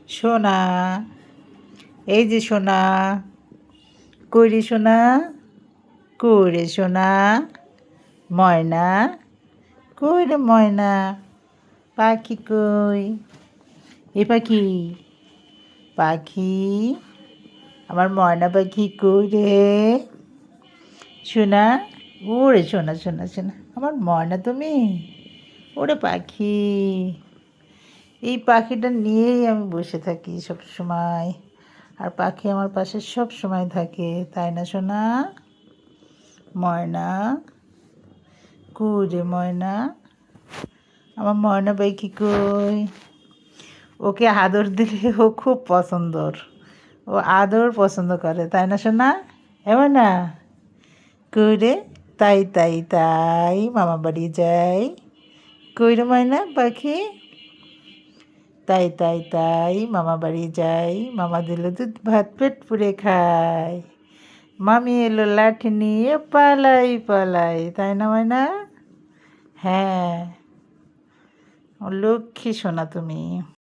সোনা, এই যে সোনা, কই রে সোনা, কই রে সোনা, ময়না, কই রে ময়না, পাখি কই, এ পাখি, পাখি, আমার ময়না পাখি কই রে, সোনা, ওরে সোনা সোনা সোনা, আমার ময়না তুমি, ওরে পাখি। এই পাখিটা নিয়েই আমি বসে থাকি সব সময়, আর পাখি আমার পাশে সব সময় থাকে, তাই না সোনা? ময়না, কই রে ময়না, আমার ময়না পাখি কই? ওকে আদর দিলে ও খুব পছন্দর, ও আদর পছন্দ করে, তাই না সোনা? এমন না, কই রে, তাই তাই তাই মামা বাড়ি যাই, কই রে ময়না পাখি, তাই তাই তাই মামা বাড়ি যাই, মামা দিল দুধ ভাত পেট পুড়ে খাই, মামি এলো লাঠি নিয়ে পালাই পালাই, তাই না ময়না? হ্যাঁ, ও লক্ষ্মী সোনা তুমি।